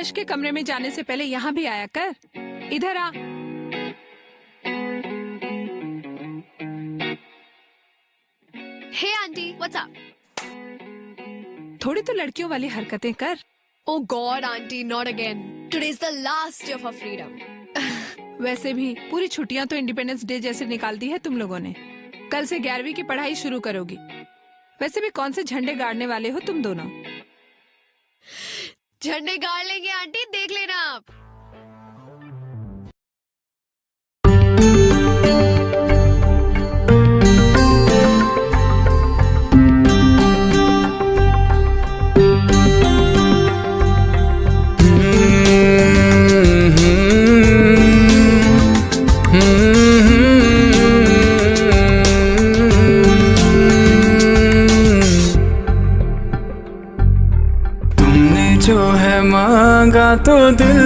यश के कमरे में जाने से पहले यहाँ भी आया कर। इधर आ। हे आंटी, व्हाट्स अप? थोड़ी तो लड़कियों वाली हरकतें कर। Oh God, auntie, not again. Today is the last day of our freedom. वैसे भी पूरी छुट्टियां तो इंडिपेंडेंस डे जैसे निकाल दी है तुम लोगों ने। कल से 11वीं की पढ़ाई शुरू करोगी। वैसे भी कौन से झंडे गाड़ने वाले हो तुम दोनों? झंडे गाड़ लेंगे आंटी, देख लेना आप। जो है मांगा तो दिल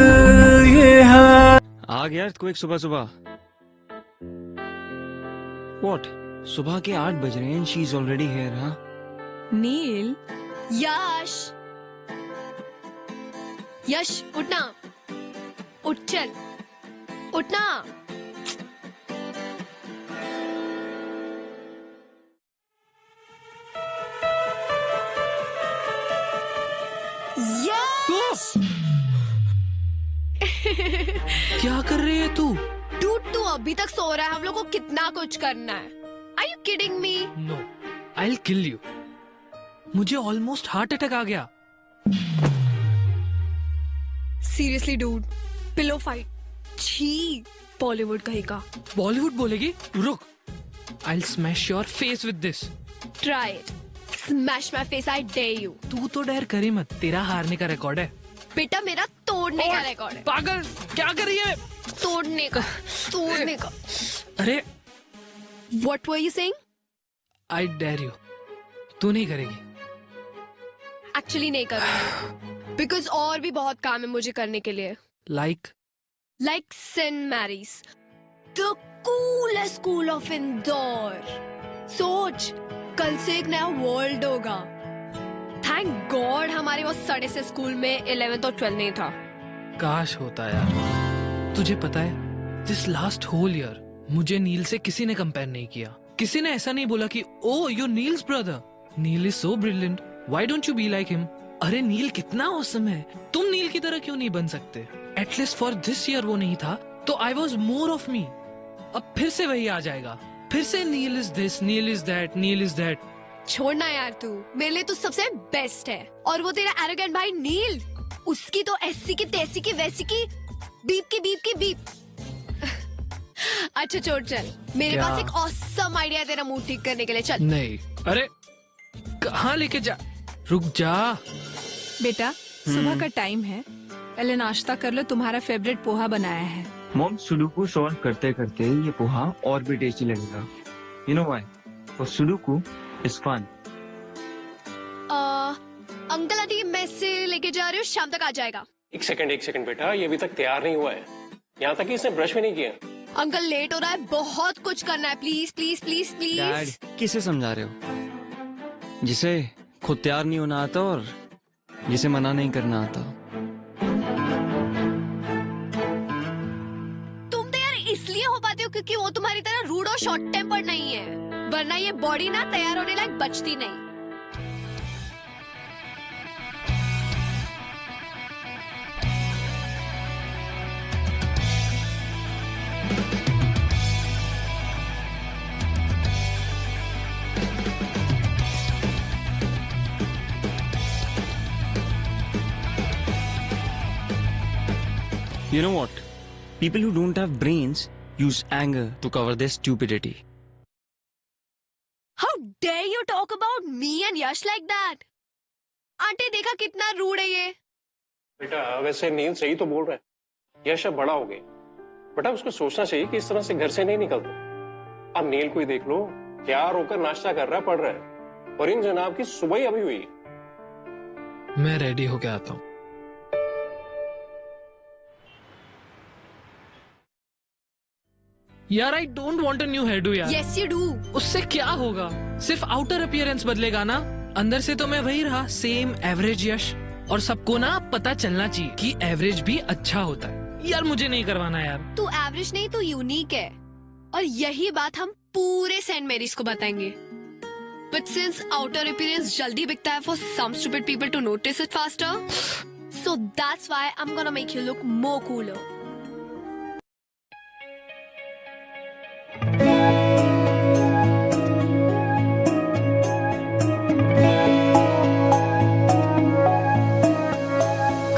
ये है। आ गया तो एक सुबह सुबह। What? सुबह के 8 बज रहे हैं। She is already here, हाँ? नील, यश, यश उठना, उठ चल, उठना। यश! क्या कर रही है तू? डूड, तू अभी तक सो रहा है। हम लोग को कितना कुछ करना है। Are you kidding me? No, I'll kill you. मुझे ऑलमोस्ट हार्ट अटैक आ गया। Seriously, dude, pillow fight. छी, बॉलीवुड कहीं का। बॉलीवुड बोलेगी? रुक, I'll smash your face with this. Try it. Smash my face, I dare you. तू तो डर करी मत, तेरा हारने का रिकॉर्ड है। बेटा, मेरा तोड़ने का रिकॉर्ड है। पागल, क्या कर रही है? तोड़ने का, तोड़ने का। अरे, What were you saying? I dare you. तू नहीं करेगी। Actually नहीं करूँगी। Because और भी बहुत काम है मुझे करने के लिए। Like? Like St. Mary's, the coolest school of Indore. सोच, कल से एक नया वर्ल्ड होगा। थैंक गॉड हमारे वो सड़े से स्कूल में 11th और 12th नहीं था। काश होता यार। तुझे पता है, दिस लास्ट होल ईयर मुझे नील से किसी ने कंपेयर नहीं किया। किसी ने ऐसा नहीं बोला कि oh you Neil's brother, Neil is so brilliant, why don't you be like him. अरे नील कितना ऑसम है, तुम नील की तरह क्यों नहीं बन सकते? एटलीस्ट फॉर दिस ईयर वो नहीं था तो I was more of me. अब फिर से वही आ जाएगा, फिर से Neil is this, Neil is that, Neil is that. छोड़ना यार, तू मेरे लिए तो सबसे बेस्ट है। और वो तेरा एरोगेंट भाई नील, उसकी तो ऐसी की तैसी की वैसी की बीप की बीप की बीप। अच्छा छोड़, चल मेरे क्या? पास एक ऑसम आइडिया है तेरा मूड ठीक करने के लिए। चल। नहीं, अरे कहाँ लेके जा, रुक जा। बेटा सुबह का टाइम है, पहले नाश्ता कर लो। तुम्हारा फेवरेट पोहा बनाया है। मॉम, सुडोकू सॉल्व करते करते ये पोहा और भी टेस्टी लगेगा। You know why? For sudoku is fun. Uncle aunty mess से लेके जा रहे हो, शाम तक आ जाएगा। एक सेकंड बेटा, ये अभी तक तैयार नहीं हुआ है। यहाँ तक कि इसने ब्रश भी नहीं किया। अंकल लेट हो रहा है, बहुत कुछ करना है। Please please please dad, please. किसे समझा रहे हो? जिसे खुद तैयार नहीं होना आता और जिसे मना नहीं करना आता। तुम तो यार इसलिए हो पाते हो क्योंकि वो तुम्हारी तरह रूड और शॉर्ट टेम्पर्ड नहीं है, वरना ये बॉडी ना तैयार होने लायक बचती नहीं। You know what? People who don't have brains use anger to cover their stupidity. How dare you talk about me and Yash like that? Aunty देखा कितना रूड है ये। बेटा वैसे नील सही तो बोल रहा है। यश अब बड़ा हो गया, बेटा उसको सोचना चाहिए कि इस तरह से घर से नहीं निकलते। अब नील को ही देख लो, तैयार होकर नाश्ता कर रहा है, पढ़ रहा है, और इन जनाब की सुबह ही अभी हुई है। मैं रेडी होके आता हूँ। यार I don't want a new hairdo यार। Yes you do. उससे क्या होगा? सिर्फ आउटर अपीयरेंस बदलेगा ना, अंदर से तो मैं वही रहा, सेम एवरेज यश। और सबको ना पता चलना चाहिए कि एवरेज भी अच्छा होता है। यार मुझे नहीं करवाना यार। तू एवरेज नहीं, तू यूनिक है, और यही बात हम पूरे सेंट मेरीज को बताएंगे। But since outer appearance जल्दी बिकता है for some stupid people to notice it faster, so that's why I'm gonna make you look more cooler.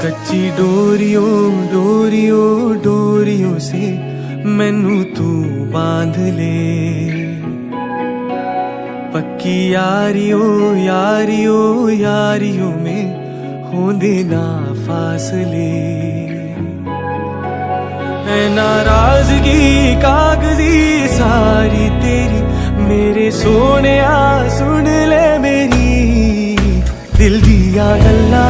कच्ची डोरियों डोरियों डोरियों से मैनू तू बांध ले, पक्की यारियों यारियों यारियों में होंदे ना फासले। है नाराजगी कागजी सारी तेरी, मेरे सोने सुन ले मेरी दिल दिया गल्ला,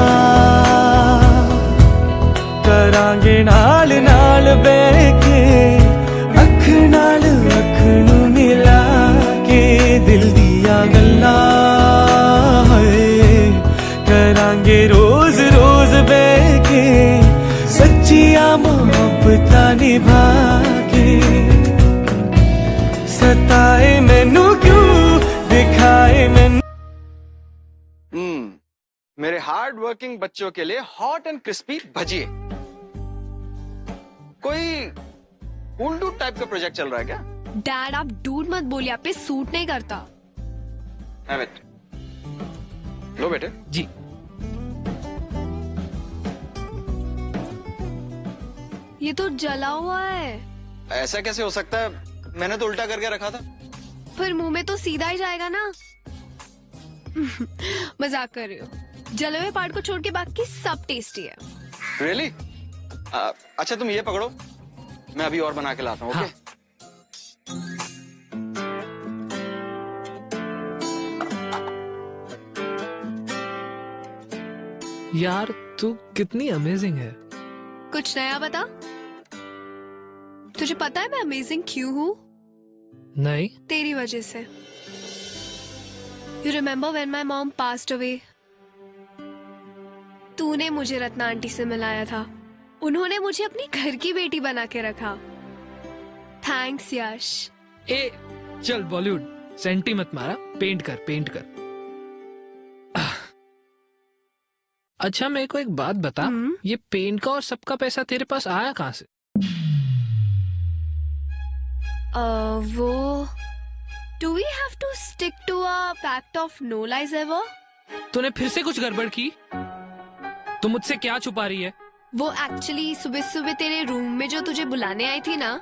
करांगे नाल नाल बैके अख नाल अख नू मिला के, दिल दिया गल्ला करांगे रोज रोज बैके, सच्चिया मोहब्बत निभा के। सताए मैनू क्यों दिखाए मैनू। मेरे हार्ड वर्किंग बच्चों के लिए हॉट एंड क्रिस्पी भजिए। कोई उल्लू टाइप का प्रोजेक्ट चल रहा है क्या? डैड आप डूड मत बोलिए, आप पे सूट नहीं करता। Have it. लो बेटे। जी। ये तो जला हुआ है। ऐसा कैसे हो सकता है? मैंने तो उल्टा करके रखा था। फिर मुंह में तो सीधा ही जाएगा ना। मजाक कर रही हो। जले हुए पार्ट को छोड़ के बाकी सब टेस्टी है। Really? अच्छा तुम ये पकड़ो, मैं अभी और बना के लाता हूँ। हाँ। ओके? यार तू कितनी अमेजिंग है। कुछ नया बता। तुझे पता है मैं अमेजिंग क्यों हूँ? नहीं। तेरी वजह से। You remember when my mom passed away? तूने मुझे रत्ना आंटी से मिलाया था। उन्होंने मुझे अपनी घर की बेटी बना के रखा। थैंक्स यश। ए चल बॉलीवुड सेंटी मत मारा, पेंट कर पेंट कर। अच्छा मेरे को एक बात बता, ये पेंट का और सबका पैसा तेरे पास आया कहाँ से? वो do we have to stick to a pact of no lies ever? तूने फिर से कुछ गड़बड़ की? तू मुझसे क्या छुपा रही है? वो एक्चुअली सुबह सुबह तेरे रूम में जो तुझे बुलाने आई थी ना,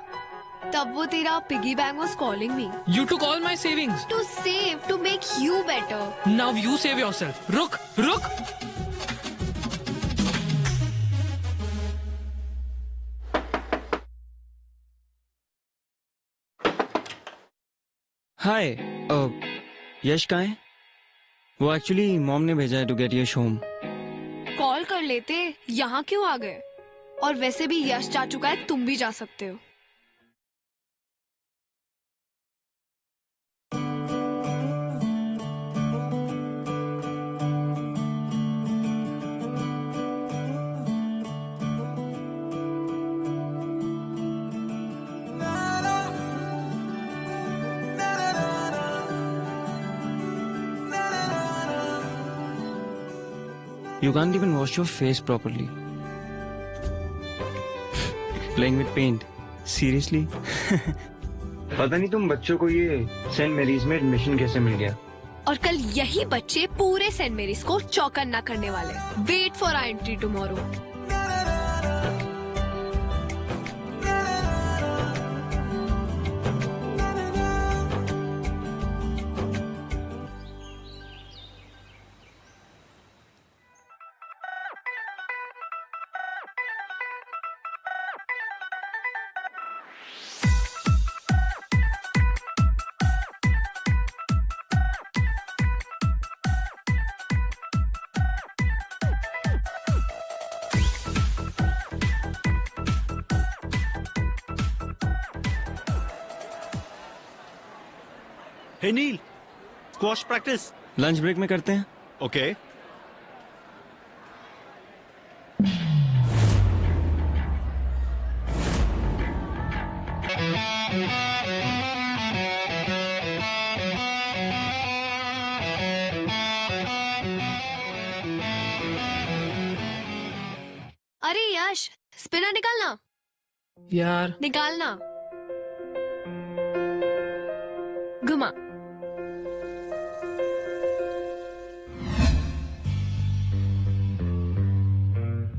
तब वो तेरा piggy bank was calling me You took all my savings to save, to make you better. now you save yourself। रुक रुक। हाय, यश कहाँ है? वो एक्चुअली मॉम ने भेजा है to get Yash home. Call कर लेते, यहाँ क्यों आ गए? और वैसे भी यश जा चुका है, तुम भी जा सकते हो। You can't even wash your face properly. Playing with paint. Seriously? पता नहीं तुम बच्चों को ये सेंट मैरीज में एडमिशन कैसे मिल गया? और कल यही बच्चे पूरे सेंट मेरीज को चौकन्ना करने वाले। Wait for our entry tomorrow. Hey Neel, squash practice lunch break में करते हैं। ओके। अरे यश, स्पिनर निकालना, यार निकालना। घुमा।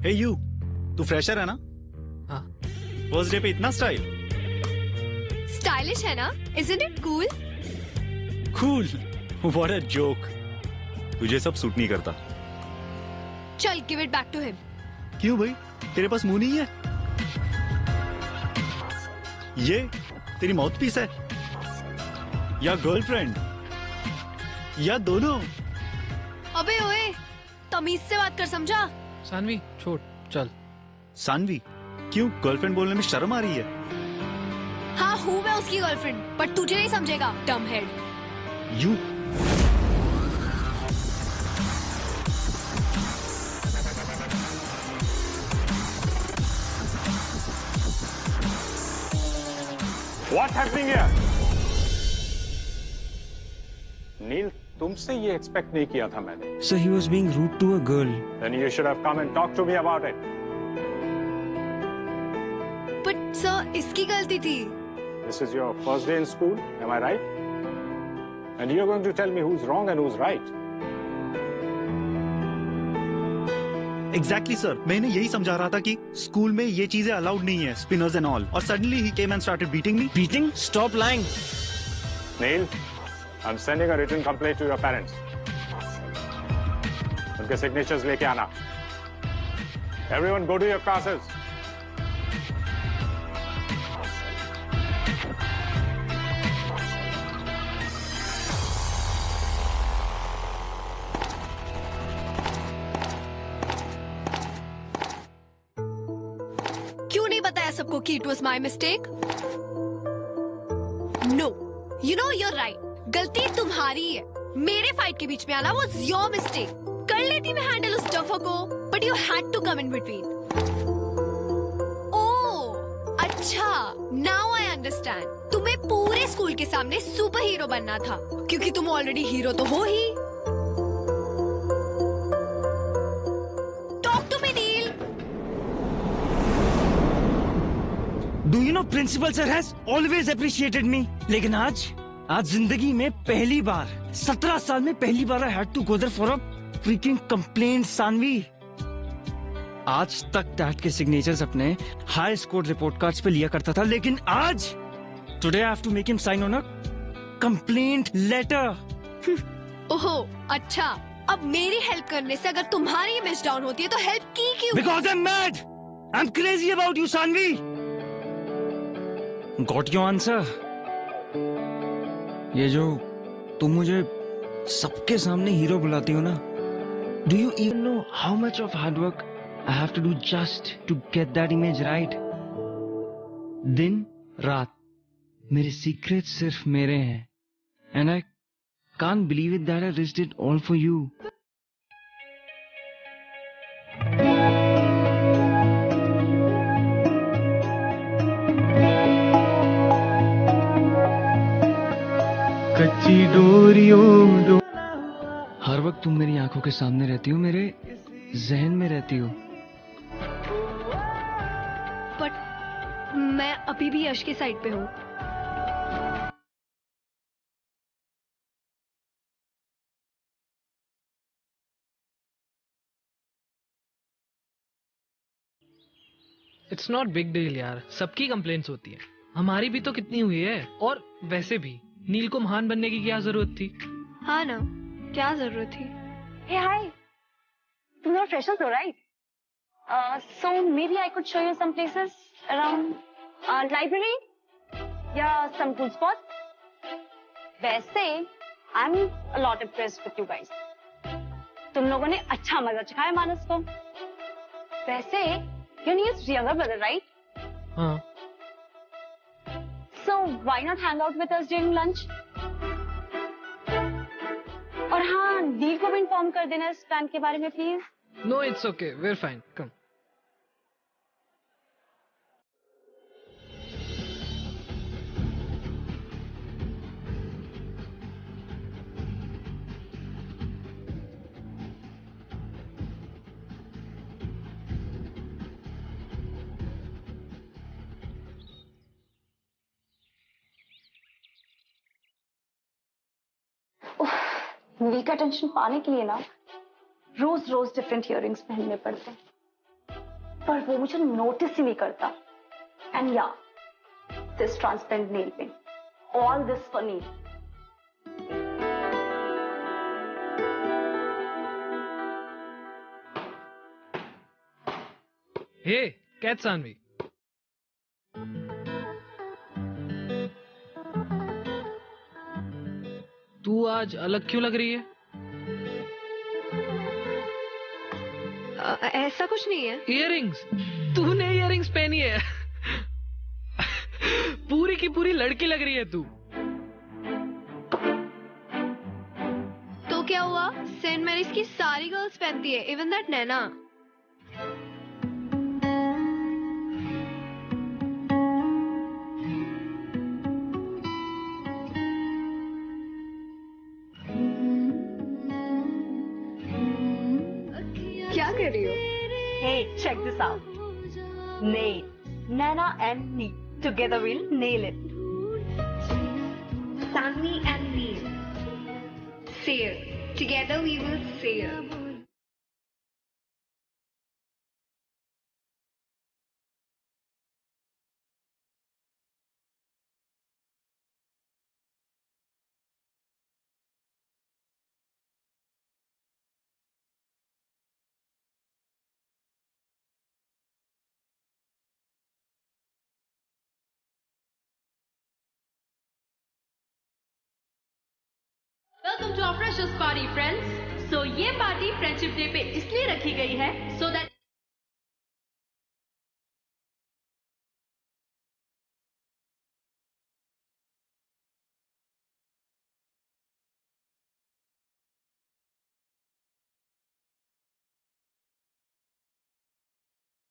हे यू, तू फ्रेशर है ना? हाँ। फर्स्ट डे पे इतना स्टाइल? स्टाइलिश है ना? Isn't it cool? Cool. What a joke. तुझे सब सूट नहीं करता। चल, give it back to him. क्यों भाई, तेरे पास मुंह नहीं है? ये तेरी माउथ पीस है या गर्लफ्रेंड या दोनों? अबे ओए, तमीज से बात कर, समझा? सानवी छोड़, चल। सानवी, क्यों गर्लफ्रेंड बोलने में शर्म आ रही है? हाँ, हूँ मैं उसकी गर्लफ्रेंड, पर तुझे नहीं समझेगा, डम head. You What's happening here? नील, तुमसे ये एक्सपेक्ट नहीं किया था मैंने। So he was being rude to a girl. Then you should have come and talked to me about it. But sir, इसकी गलती थी। This is your first day in school, am I right? And you're going to tell me who's wrong and who's right. Exactly sir, मैंने यही समझा रहा था कि school में ये चीजें अलाउड नहीं है, स्पिनर्स एंड ऑल, और suddenly he came and started beating me. Beating? Stop lying. Neil, I'm sending a written complaint to your parents. उनके signatures लेके आना। Everyone go to your classes. क्यों नहीं बताया सबको कि it was my mistake? No, you know you're right, गलती तुम्हारी है। मेरे फाइट के बीच में आना वॉज योर मिस्टेक। कर लेती मैं हैंडल उस डफर को, but you had to come in between. Oh अच्छा, नाउ आई अंडरस्टैंड। तुम्हें पूरे स्कूल के सामने सुपर हीरो बनना था, क्योंकि तुम ऑलरेडी हीरो तो हो ही। Talk to me Neil. Do you know principal sir has always appreciated me? लेकिन आज जिंदगी में पहली बार 17 साल में पहली बार I had to go there for a freaking complaint, Saanvi. आज तक डैड के सिग्नेचर्स अपने हाई स्कोर रिपोर्ट कार्ड्स पे लिया करता था, लेकिन आज today I have to make him sign on a complaint letter. ओहो अच्छा, अब मेरी हेल्प करने से अगर तुम्हारी इमेज डाउन होती है तो हेल्प की क्यों? Because I'm mad. I'm crazy about you, Saanvi. Got your answer? ये जो तुम मुझे सबके सामने हीरो बुलाती हो ना, do you even know how much of hard work I have to do just to get that image right? दिन रात मेरे सीक्रेट सिर्फ मेरे हैं, and I can't believe it that I risked it all for you. कच्ची डोरियों हर वक्त तुम मेरी आंखों के सामने रहती हो, मेरे जहन में रहती हो। बट मैं अभी भी यश की साइड पे हूँ। इट्स नॉट बिग डील यार, सबकी कंप्लेंट्स होती है, हमारी भी तो कितनी हुई है। और वैसे भी नील को महान बनने की क्या जरूरत थी? हाँ ना, क्या जरूरत थी? Hey, hi. You're freshers, though, right? So maybe I could show you some places around library, yeah, some cool spots. वैसे, I'm a lot impressed with you guys. तुम लोगों ने अच्छा मजा चखाया मानस को। वैसे, your Neil's younger brother, right? हाँ। So why not hang out with us during lunch? और हाँ, नील को भी इन्फॉर्म कर देना इस प्लान के बारे में please. No it's okay, we are fine, come. Neil का अटेंशन पाने के लिए ना रोज रोज डिफरेंट इयररिंग्स पहनने पड़ते हैं, पर वो मुझे नोटिस ही नहीं करता। एंड या this transparent nail paint, all this for Neel. Hey catch Saanvi, तू आज अलग क्यों लग रही है? ऐसा कुछ नहीं है। इयररिंग्स, तूने इयररिंग्स पहनी है। पूरी की पूरी लड़की लग रही है तू। तो क्या हुआ, सेंट मैरीज की सारी गर्ल्स पहनती है, इवन दैट नैना। क्या कर रही हो? Hey, check this out. Nail. Nana and Neil. Together we'll nail it. Sunny and Neil. Sail. Together we will sail. Welcome to our freshers party friends. So ये party friendship day पे इसलिए रखी गई है सो दैट